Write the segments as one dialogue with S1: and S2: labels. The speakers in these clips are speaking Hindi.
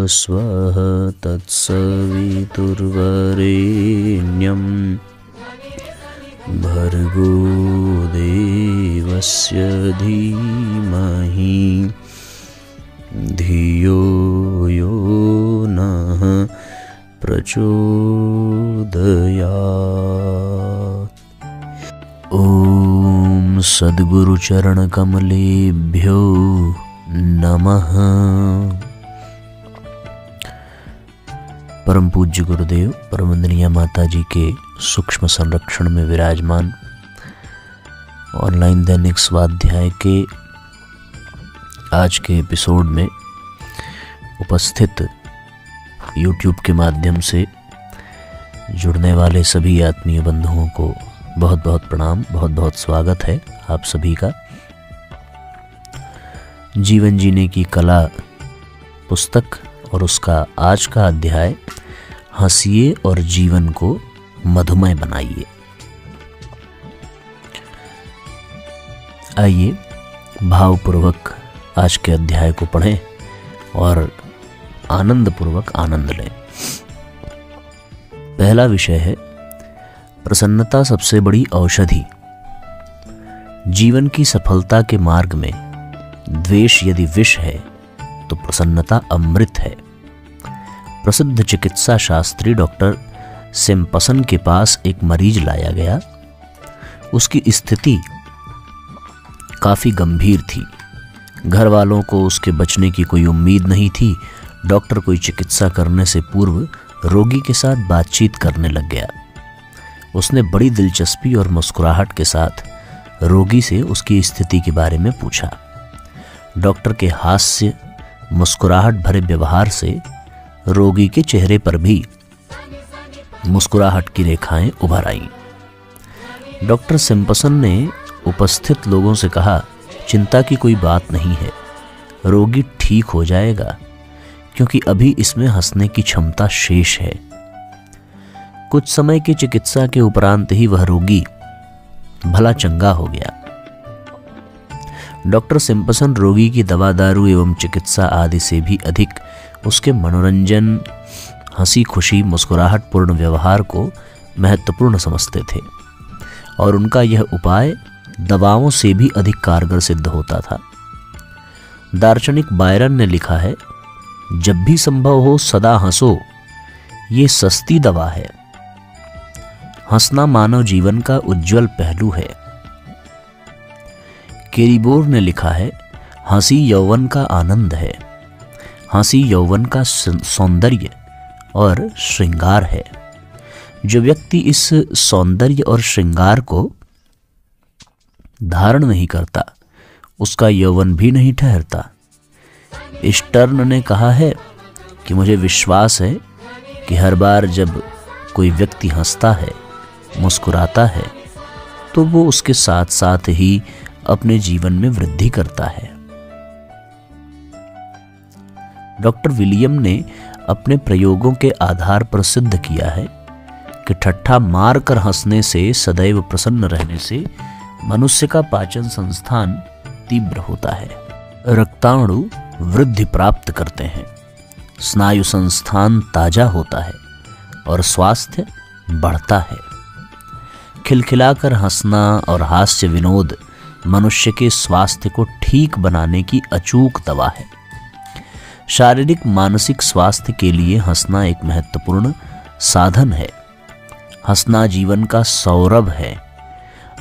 S1: स्वः तत्सवितुर्वरेण्यं भर्गो देवस्य धीमहि धियो यो नः प्रचोदयात्। ॐ सद्गुरुचरणकमलेभ्यो नमः। परम पूज्य गुरुदेव परम वंदनीय माता जी के सूक्ष्म संरक्षण में विराजमान ऑनलाइन दैनिक स्वाध्याय के आज के एपिसोड में उपस्थित YouTube के माध्यम से जुड़ने वाले सभी आत्मीय बंधुओं को बहुत बहुत प्रणाम, बहुत बहुत स्वागत है आप सभी का। जीवन जीने की कला पुस्तक और उसका आज का अध्याय हंसिए और जीवन को मधुमय बनाइए। आइए भावपूर्वक आज के अध्याय को पढ़ें और आनंदपूर्वक आनंद लें। पहला विषय है प्रसन्नता सबसे बड़ी औषधि। जीवन की सफलता के मार्ग में द्वेष यदि विष है तो प्रसन्नता अमृत है। प्रसिद्ध चिकित्सा शास्त्री डॉक्टर सिम्पसन के पास एक मरीज लाया गया। उसकी स्थिति काफी गंभीर थी। घर वालों को उसके बचने की कोई उम्मीद नहीं थी। डॉक्टर कोई चिकित्सा करने से पूर्व रोगी के साथ बातचीत करने लग गया। उसने बड़ी दिलचस्पी और मुस्कुराहट के साथ रोगी से उसकी स्थिति के बारे में पूछा। डॉक्टर के हास्य मुस्कुराहट भरे व्यवहार से रोगी के चेहरे पर भी मुस्कुराहट की रेखाएं उभर आईं। डॉक्टर सिम्पसन ने उपस्थित लोगों से कहा, चिंता की कोई बात नहीं है, रोगी ठीक हो जाएगा क्योंकि अभी इसमें हंसने की क्षमता शेष है। कुछ समय की चिकित्सा के उपरांत ही वह रोगी भला चंगा हो गया। डॉक्टर सिम्पसन रोगी की दवा दारू एवं चिकित्सा आदि से भी अधिक उसके मनोरंजन, हंसी खुशी, मुस्कुराहट पूर्ण व्यवहार को महत्वपूर्ण समझते थे और उनका यह उपाय दवाओं से भी अधिक कारगर सिद्ध होता था। दार्शनिक बायरन ने लिखा है, जब भी संभव हो सदा हंसो, ये सस्ती दवा है। हंसना मानव जीवन का उज्जवल पहलू है। केरीबोर ने लिखा है, हंसी यौवन का आनंद है। हंसी यौवन का सौंदर्य और श्रृंगार है। जो व्यक्ति इस सौंदर्य और श्रृंगार को धारण नहीं करता, उसका यौवन भी नहीं ठहरता। स्टर्न ने कहा है कि मुझे विश्वास है कि हर बार जब कोई व्यक्ति हंसता है, मुस्कुराता है, तो वो उसके साथ साथ ही अपने जीवन में वृद्धि करता है। डॉक्टर विलियम ने अपने प्रयोगों के आधार पर सिद्ध किया है कि ठट्ठा मारकर हंसने से, सदैव प्रसन्न रहने से मनुष्य का पाचन संस्थान तीव्र होता है। रक्ताणु वृद्धि प्राप्त करते हैं, स्नायु संस्थान ताजा होता है और स्वास्थ्य बढ़ता है। खिलखिलाकर हंसना और हास्य विनोद मनुष्य के स्वास्थ्य को ठीक बनाने की अचूक दवा है। शारीरिक मानसिक स्वास्थ्य के लिए हंसना एक महत्वपूर्ण साधन है। हंसना जीवन का सौरभ है।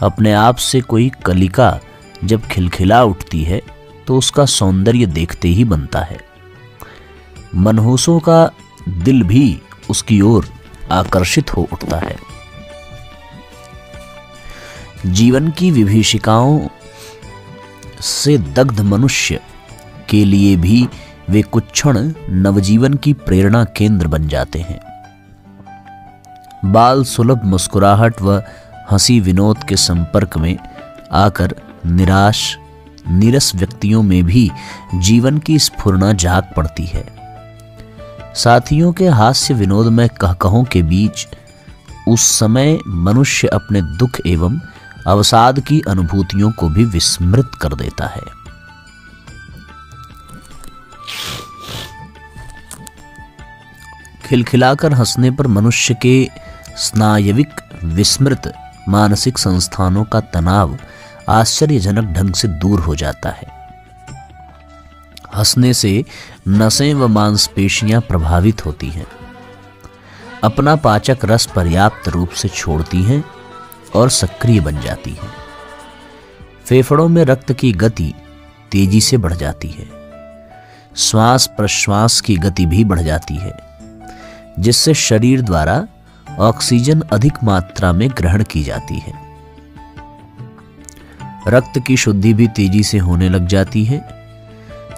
S1: अपने आप से कोई कलिका जब खिलखिला उठती है तो उसका सौंदर्य देखते ही बनता है। मनहूसों का दिल भी उसकी ओर आकर्षित हो उठता है। जीवन की विभीषिकाओं से दग्ध मनुष्य के लिए भी वे कुछ क्षण नवजीवन की प्रेरणा केंद्र बन जाते हैं। बाल सुलभ मुस्कुराहट व हंसी विनोद के संपर्क में आकर निराश नीरस व्यक्तियों में भी जीवन की स्फुरना जाग पड़ती है। साथियों के हास्य विनोद में कहकहों के बीच उस समय मनुष्य अपने दुख एवं अवसाद की अनुभूतियों को भी विस्मृत कर देता है। खिलखिलाकर हंसने पर मनुष्य के स्नायविक विस्मृत मानसिक संस्थानों का तनाव आश्चर्यजनक ढंग से दूर हो जाता है। हंसने से नसें व मांसपेशियां प्रभावित होती हैं, अपना पाचक रस पर्याप्त रूप से छोड़ती हैं और सक्रिय बन जाती हैं। फेफड़ों में रक्त की गति तेजी से बढ़ जाती है, श्वास प्रश्वास की गति भी बढ़ जाती है, जिससे शरीर द्वारा ऑक्सीजन अधिक मात्रा में ग्रहण की जाती है। रक्त की शुद्धि भी तेजी से होने लग जाती है।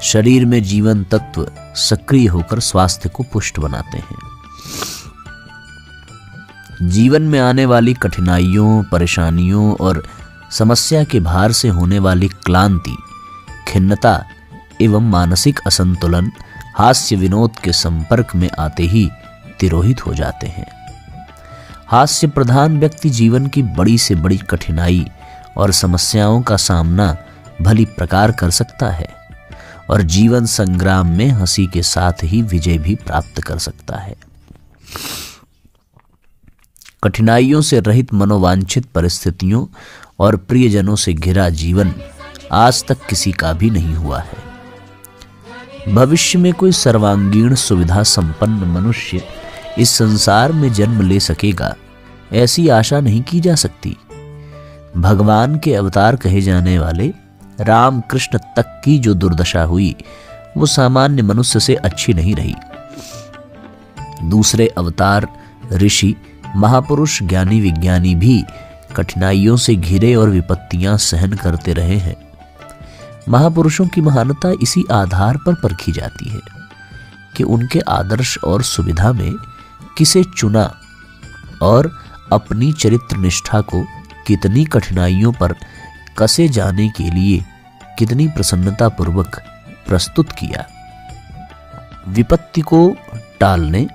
S1: शरीर में जीवन तत्व सक्रिय होकर स्वास्थ्य को पुष्ट बनाते हैं। जीवन में आने वाली कठिनाइयों, परेशानियों और समस्या के भार से होने वाली क्लांति, खिन्नता एवं मानसिक असंतुलन हास्य विनोद के संपर्क में आते ही तिरोहित हो जाते हैं। हास्य प्रधान व्यक्ति जीवन की बड़ी से बड़ी कठिनाई और समस्याओं का सामना भली प्रकार कर सकता है और जीवन संग्राम में हंसी के साथ ही विजय भी प्राप्त कर सकता है। कठिनाइयों से रहित मनोवांछित परिस्थितियों और प्रियजनों से घिरा जीवन आज तक किसी का भी नहीं हुआ है। भविष्य में कोई सर्वांगीण सुविधा संपन्न मनुष्य इस संसार में जन्म ले सकेगा, ऐसी आशा नहीं की जा सकती। भगवान के अवतार कहे जाने वाले राम कृष्ण तक की जो दुर्दशा हुई वो सामान्य मनुष्य से अच्छी नहीं रही। दूसरे अवतार, ऋषि, महापुरुष, ज्ञानी विज्ञानी भी कठिनाइयों से घिरे और विपत्तियां सहन करते रहे हैं। महापुरुषों की महानता इसी आधार पर परखी जाती है कि उनके आदर्श और सुविधा में किसे चुना और अपनी चरित्र निष्ठा को कितनी कठिनाइयों पर कसे जाने के लिए कितनी प्रसन्नता पूर्वक प्रस्तुत किया। विपत्ति को टालने,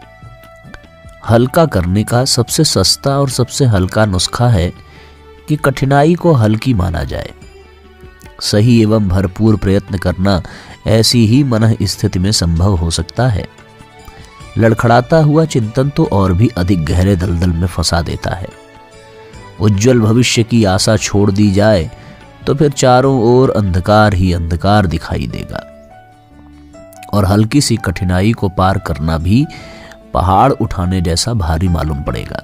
S1: हल्का करने का सबसे सस्ता और सबसे हल्का नुस्खा है कि कठिनाई को हल्की माना जाए। सही एवं भरपूर प्रयत्न करना ऐसी ही मन स्थिति में संभव हो सकता है। लड़खड़ाता हुआ चिंतन तो और भी अधिक गहरे दलदल में फंसा देता है। उज्जवल भविष्य की आशा छोड़ दी जाए तो फिर चारों ओर अंधकार ही अंधकार दिखाई देगा और हल्की सी कठिनाई को पार करना भी पहाड़ उठाने जैसा भारी मालूम पड़ेगा।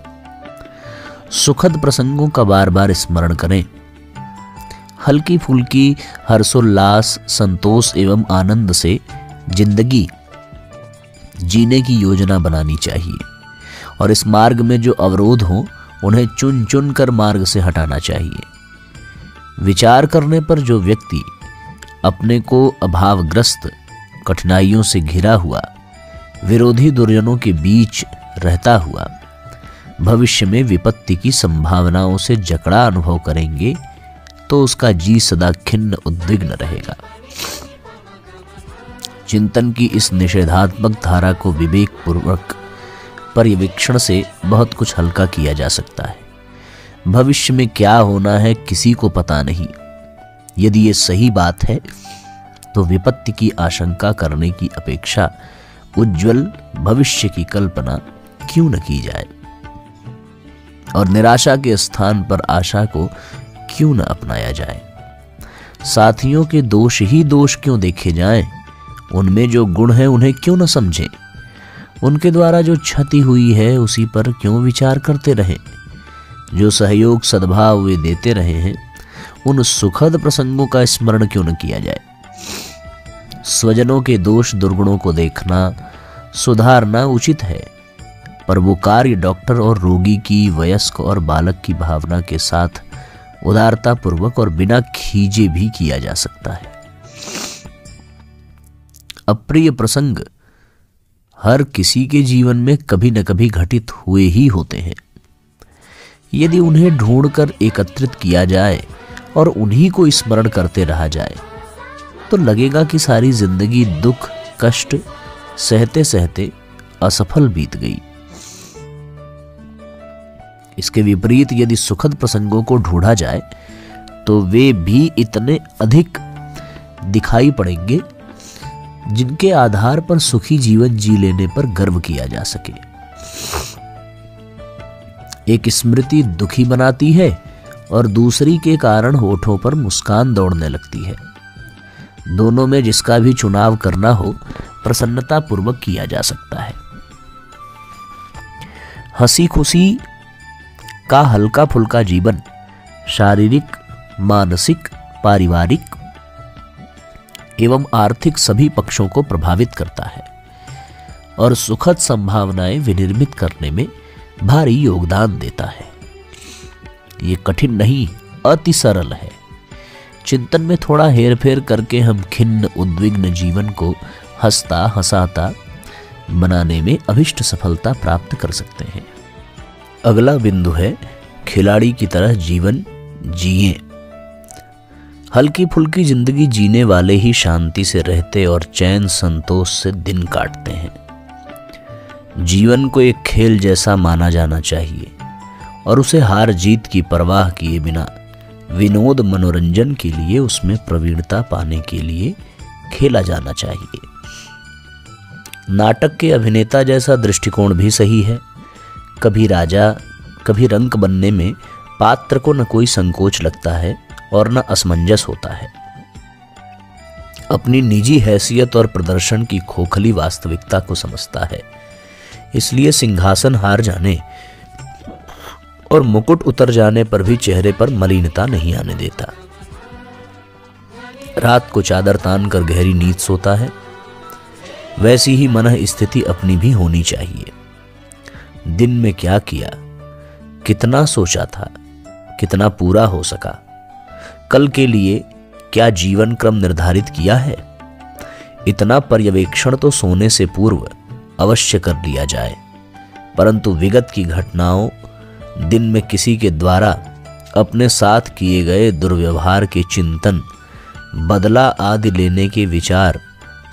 S1: सुखद प्रसंगों का बार बार स्मरण करें। हल्की फुल्की हर्षोल्लास, संतोष एवं आनंद से जिंदगी जीने की योजना बनानी चाहिए और इस मार्ग में जो अवरोध हो उन्हें चुन चुन कर मार्ग से हटाना चाहिए। विचार करने पर जो व्यक्ति अपने को अभावग्रस्त, कठिनाइयों से घिरा हुआ, विरोधी दुर्जनों के बीच रहता हुआ भविष्य में विपत्ति की संभावनाओं से जकड़ा अनुभव करेंगे तो उसका जी सदा खिन्न उद्विग्न रहेगा। चिंतन की इस निषेधात्मक धारा को विवेक पूर्वक पर्यवेक्षण से बहुत कुछ हल्का किया जा सकता है। भविष्य में क्या होना है किसी को पता नहीं। यदि ये सही बात है तो विपत्ति की आशंका करने की अपेक्षा उज्जवल भविष्य की कल्पना क्यों न की जाए और निराशा के स्थान पर आशा को क्यों न अपनाया जाए। साथियों के दोष ही दोष क्यों देखे जाएं, उनमें जो गुण है उन्हें क्यों न समझें। उनके द्वारा जो क्षति हुई है उसी पर क्यों विचार करते रहें। जो सहयोग सद्भाव वे देते रहे हैं उन सुखद प्रसंगों का स्मरण क्यों न किया जाए। स्वजनों के दोष दुर्गुणों को देखना, सुधारना उचित है, पर वो कार्य डॉक्टर और रोगी की, वयस्क और बालक की भावना के साथ उदारता पूर्वक और बिना खींचे भी किया जा सकता है। अप्रिय प्रसंग हर किसी के जीवन में कभी न कभी घटित हुए ही होते हैं। यदि उन्हें ढूंढकर एकत्रित किया जाए और उन्हीं को स्मरण करते रहा जाए तो लगेगा कि सारी जिंदगी दुख कष्ट सहते सहते असफल बीत गई। इसके विपरीत यदि सुखद प्रसंगों को ढूंढा जाए तो वे भी इतने अधिक दिखाई पड़ेंगे जिनके आधार पर सुखी जीवन जी लेने पर गर्व किया जा सके। एक स्मृति दुखी बनाती है और दूसरी के कारण होठों पर मुस्कान दौड़ने लगती है। दोनों में जिसका भी चुनाव करना हो प्रसन्नता पूर्वक किया जा सकता है। हंसी खुशी का हल्का फुल्का जीवन शारीरिक, मानसिक, पारिवारिक एवं आर्थिक सभी पक्षों को प्रभावित करता है और सुखद संभावनाएं विनिर्मित करने में भारी योगदान देता है। ये कठिन नहीं, अति सरल है। चिंतन में थोड़ा हेरफेर करके हम खिन्न उद्विग्न जीवन को हंसता हंसाता बनाने में अभिष्ट सफलता प्राप्त कर सकते हैं। अगला बिंदु है खिलाड़ी की तरह जीवन जिए। हल्की फुल्की जिंदगी जीने वाले ही शांति से रहते और चैन संतोष से दिन काटते हैं। जीवन को एक खेल जैसा माना जाना चाहिए और उसे हार जीत की परवाह किए बिना विनोद मनोरंजन के लिए, उसमें प्रवीणता पाने के लिए खेला जाना चाहिए। नाटक के अभिनेता जैसा दृष्टिकोण भी सही है। कभी राजा, कभी रंक बनने में पात्र को न कोई संकोच लगता है और न असमंजस होता है। अपनी निजी हैसियत और प्रदर्शन की खोखली वास्तविकता को समझता है, इसलिए सिंहासन हार जाने और मुकुट उतर जाने पर भी चेहरे पर मलिनता नहीं आने देता। रात को चादर तान कर गहरी नींद सोता है। वैसी ही मन स्थिति अपनी भी होनी चाहिए। दिन में क्या किया, कितना सोचा था, कितना पूरा हो सका, कल के लिए क्या जीवन क्रम निर्धारित किया है, इतना पर्यवेक्षण तो सोने से पूर्व अवश्य कर लिया जाए। परंतु विगत की घटनाओं, दिन में किसी के द्वारा अपने साथ किए गए दुर्व्यवहार के चिंतन, बदला आदि लेने के विचार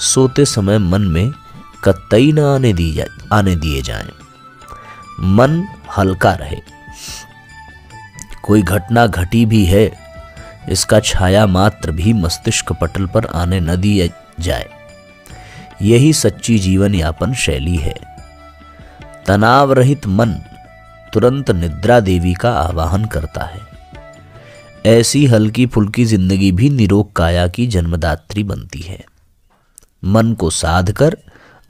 S1: सोते समय मन में कतई न आने दिए जाएं। मन हल्का रहे। कोई घटना घटी भी है, इसका छाया मात्र भी मस्तिष्क पटल पर आने न दिया जाए। यही सच्ची जीवन यापन शैली है। तनाव रहित मन तुरंत निद्रा देवी का आवाहन करता है। ऐसी हल्की फुल्की जिंदगी भी निरोग काया की जन्मदात्री बनती है। मन को साध कर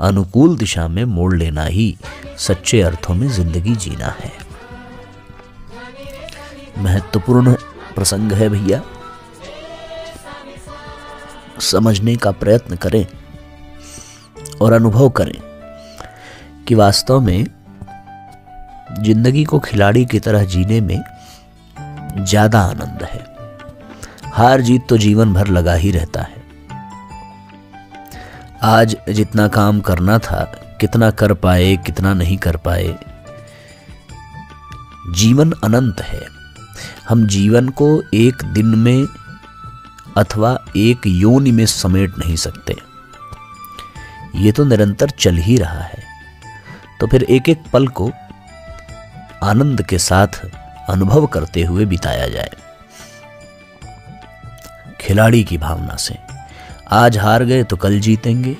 S1: अनुकूल दिशा में मोड़ लेना ही सच्चे अर्थों में जिंदगी जीना है। महत्वपूर्ण प्रसंग है भैया। समझने का प्रयत्न करें और अनुभव करें कि वास्तव में जिंदगी को खिलाड़ी की तरह जीने में ज्यादा आनंद है। हार जीत तो जीवन भर लगा ही रहता है। आज जितना काम करना था, कितना कर पाए, कितना नहीं कर पाए। जीवन अनंत है। हम जीवन को एक दिन में अथवा एक योनि में समेट नहीं सकते। ये तो निरंतर चल ही रहा है। तो फिर एक एक पल को आनंद के साथ अनुभव करते हुए बिताया जाए, खिलाड़ी की भावना से। आज हार गए तो कल जीतेंगे,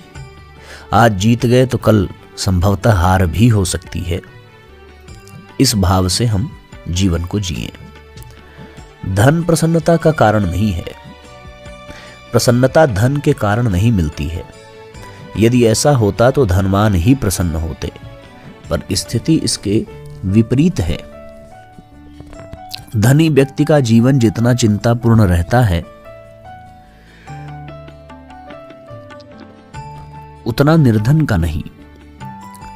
S1: आज जीत गए तो कल संभवतः हार भी हो सकती है। इस भाव से हम जीवन को जिएं। धन प्रसन्नता का कारण नहीं है। प्रसन्नता धन के कारण नहीं मिलती है। यदि ऐसा होता तो धनवान ही प्रसन्न होते, पर स्थिति इसके विपरीत है। धनी व्यक्ति का जीवन जितना चिंतापूर्ण रहता है, उतना निर्धन का नहीं।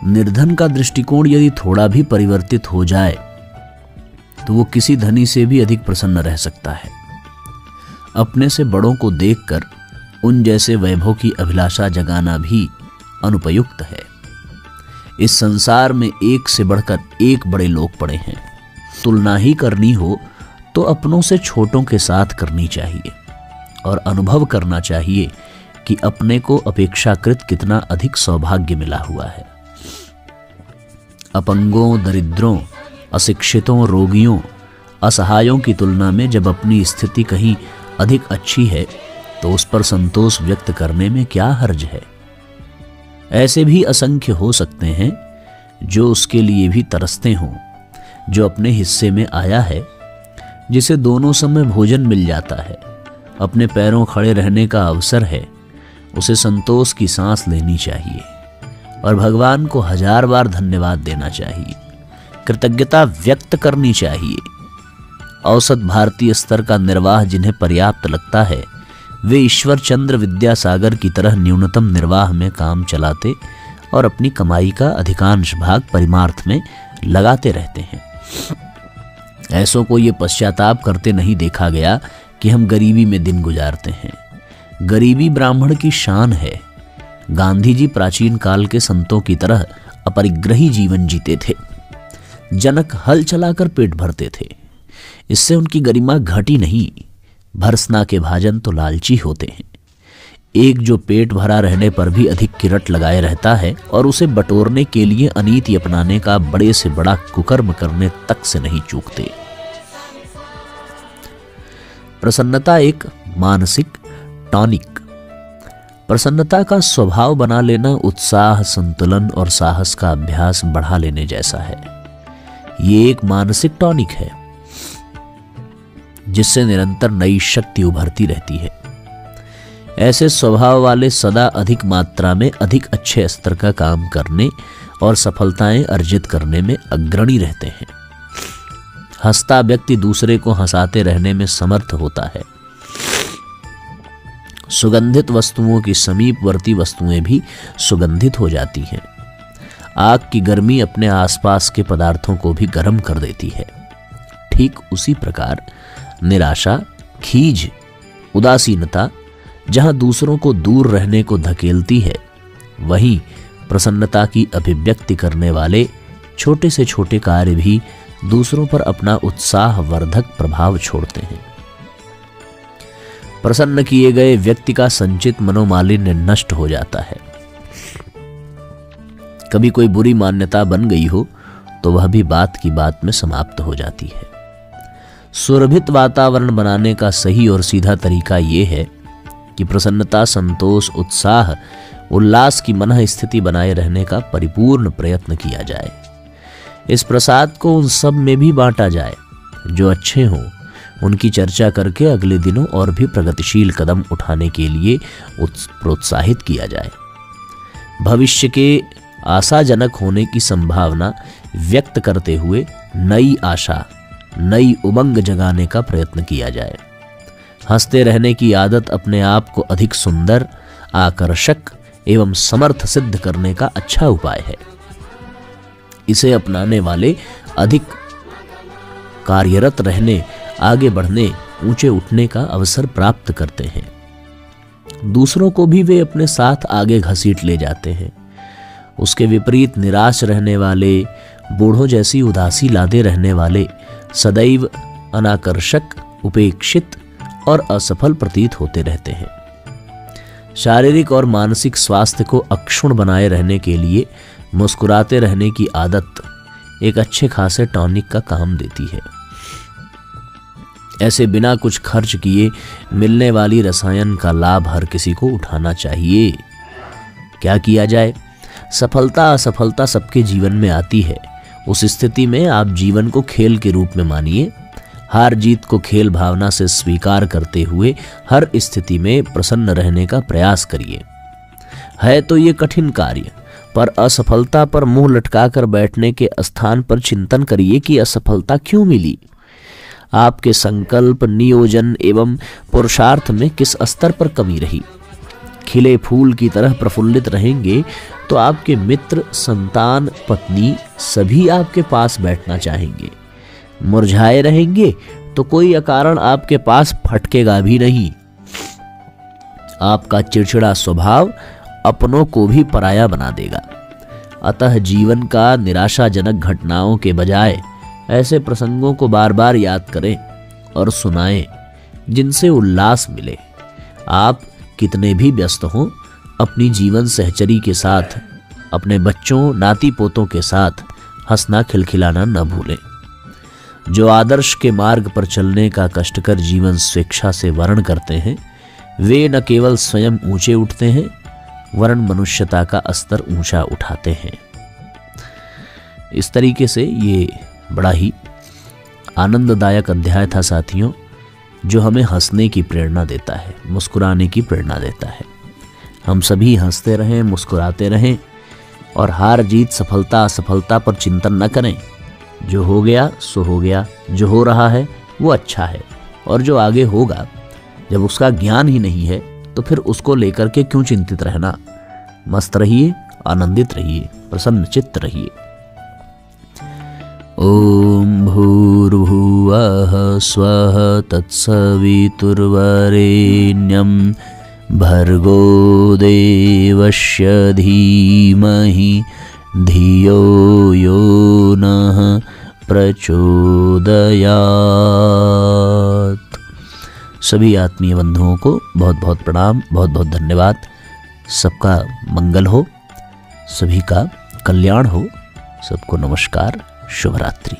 S1: निर्धन का दृष्टिकोण यदि थोड़ा भी परिवर्तित हो जाए तो वो किसी धनी से भी अधिक प्रसन्न रह सकता है। अपने से बड़ों को देखकर उन जैसे वैभव की अभिलाषा जगाना भी अनुपयुक्त है। इस संसार में एक से बढ़कर एक बड़े लोग पड़े हैं। तुलना ही करनी हो तो अपनों से छोटों के साथ करनी चाहिए और अनुभव करना चाहिए कि अपने को अपेक्षाकृत कितना अधिक सौभाग्य मिला हुआ है। अपंगों, दरिद्रों, अशिक्षितों, रोगियों, असहायों की तुलना में जब अपनी स्थिति कहीं अधिक अच्छी है तो उस पर संतोष व्यक्त करने में क्या हर्ज है। ऐसे भी असंख्य हो सकते हैं जो उसके लिए भी तरसते हों, जो अपने हिस्से में आया है, जिसे दोनों समय भोजन मिल जाता है, अपने पैरों खड़े रहने का अवसर है, उसे संतोष की सांस लेनी चाहिए और भगवान को 1000 बार धन्यवाद देना चाहिए, कृतज्ञता व्यक्त करनी चाहिए। औसत भारतीय स्तर का निर्वाह जिन्हें पर्याप्त लगता है, वे ईश्वर चंद्र विद्यासागर की तरह न्यूनतम निर्वाह में काम चलाते और अपनी कमाई का अधिकांश भाग परिमार्थ में लगाते रहते हैं। ऐसों को ये पश्चाताप करते नहीं देखा गया कि हम गरीबी में दिन गुजारते हैं। गरीबी ब्राह्मण की शान है। गांधी जी प्राचीन काल के संतों की तरह अपरिग्रही जीवन जीते थे। जनक हल चलाकर पेट भरते थे, इससे उनकी गरिमा घटी नहीं। भर्सना के भाजन तो लालची होते हैं। एक जो पेट भरा रहने पर भी अधिक किरट लगाए रहता है और उसे बटोरने के लिए अनीति अपनाने का बड़े से बड़ा कुकर्म करने तक से नहीं चूकते। प्रसन्नता एक मानसिक टॉनिक। प्रसन्नता का स्वभाव बना लेना उत्साह, संतुलन और साहस का अभ्यास बढ़ा लेने जैसा है। ये एक मानसिक टॉनिक है जिससे निरंतर नई शक्ति उभरती रहती है। ऐसे स्वभाव वाले सदा अधिक मात्रा में अधिक अच्छे स्तर का काम करने और सफलताएं अर्जित करने में अग्रणी रहते हैं। हंसता व्यक्ति दूसरे को हंसाते रहने में समर्थ होता है। सुगंधित वस्तुओं की समीपवर्ती वस्तुएं भी सुगंधित हो जाती हैं। आग की गर्मी अपने आसपास के पदार्थों को भी गर्म कर देती है। ठीक उसी प्रकार निराशा, खीज, उदासीनता जहां दूसरों को दूर रहने को धकेलती है, वहीं प्रसन्नता की अभिव्यक्ति करने वाले छोटे से छोटे कार्य भी दूसरों पर अपना उत्साहवर्धक प्रभाव छोड़ते हैं। प्रसन्न किए गए व्यक्ति का संचित मनोमालिन्य नष्ट हो जाता है। कभी कोई बुरी मान्यता बन गई हो तो वह भी बात की बात में समाप्त हो जाती है। सुरभित वातावरण बनाने का सही और सीधा तरीका यह है कि प्रसन्नता, संतोष, उत्साह, उल्लास की मनः स्थिति बनाए रहने का परिपूर्ण प्रयत्न किया जाए। इस प्रसाद को उन सब में भी बांटा जाए जो अच्छे हों। उनकी चर्चा करके अगले दिनों और भी प्रगतिशील कदम उठाने के लिए प्रोत्साहित किया जाए। भविष्य के आशाजनक होने की संभावना व्यक्त करते हुए नई आशा, नई उमंग जगाने का प्रयत्न किया जाए। हंसते रहने की आदत अपने आप को अधिक सुंदर, आकर्षक एवं समर्थ सिद्ध करने का अच्छा उपाय है। इसे अपनाने वाले अधिक कार्यरत रहने, आगे बढ़ने, ऊंचे उठने का अवसर प्राप्त करते हैं। दूसरों को भी वे अपने साथ आगे घसीट ले जाते हैं। उसके विपरीत निराश रहने वाले, बूढ़ों जैसी उदासी लादे रहने वाले सदैव अनाकर्षक, उपेक्षित और असफल प्रतीत होते रहते हैं। शारीरिक और मानसिक स्वास्थ्य को अक्षुण्ण बनाए रहने के लिए मुस्कुराते रहने की आदत एक अच्छे खासे टॉनिक का काम देती है। ऐसे बिना कुछ खर्च किए मिलने वाली रसायन का लाभ हर किसी को उठाना चाहिए। क्या किया जाए? सफलता असफलता सबके जीवन में आती है। उस स्थिति में आप जीवन को खेल के रूप में मानिए। हार जीत को खेल भावना से स्वीकार करते हुए हर स्थिति में प्रसन्न रहने का प्रयास करिए। है तो ये कठिन कार्य, पर असफलता पर मुंह लटकाकर बैठने के स्थान पर चिंतन करिए कि असफलता क्यों मिली। आपके संकल्प, नियोजन एवं पुरुषार्थ में किस स्तर पर कमी रही। खिले फूल की तरह प्रफुल्लित रहेंगे तो आपके मित्र, संतान, पत्नी सभी आपके पास बैठना चाहेंगे। मुरझाए रहेंगे तो कोई अकारण आपके पास फटकेगा भी नहीं। आपका चिड़चिड़ा स्वभाव अपनों को भी पराया बना देगा। अतः जीवन का निराशाजनक घटनाओं के बजाय ऐसे प्रसंगों को बार बार याद करें और सुनाएं जिनसे उल्लास मिले। आप कितने भी व्यस्त हों, अपनी जीवन सहचरी के साथ, अपने बच्चों, नाती पोतों के साथ हंसना, खिलखिलाना न भूलें। जो आदर्श के मार्ग पर चलने का कष्टकर जीवन स्वेच्छा से वर्ण करते हैं, वे न केवल स्वयं ऊंचे उठते हैं वरन मनुष्यता का स्तर ऊंचा उठाते हैं। इस तरीके से ये बड़ा ही आनंददायक अध्याय था साथियों, जो हमें हंसने की प्रेरणा देता है, मुस्कुराने की प्रेरणा देता है। हम सभी हंसते रहें, मुस्कुराते रहें और हार जीत, सफलता असफलता पर चिंतन न करें। जो हो गया सो हो गया, जो हो रहा है वो अच्छा है, और जो आगे होगा जब उसका ज्ञान ही नहीं है तो फिर उसको लेकर के क्यों चिंतित रहना। मस्त रहिए, आनंदित रहिए, प्रसन्न चित्त रहिए। ओम भूर्भुवः स्वः तत्सवितुर्वरेण्यं भर्गो देवस्य धीमहि धियो यो नः प्रचोदयात्। सभी आत्मीय बंधुओं को बहुत बहुत प्रणाम, बहुत बहुत धन्यवाद। सबका मंगल हो, सभी का कल्याण हो। सबको नमस्कार, शुभ रात्रि।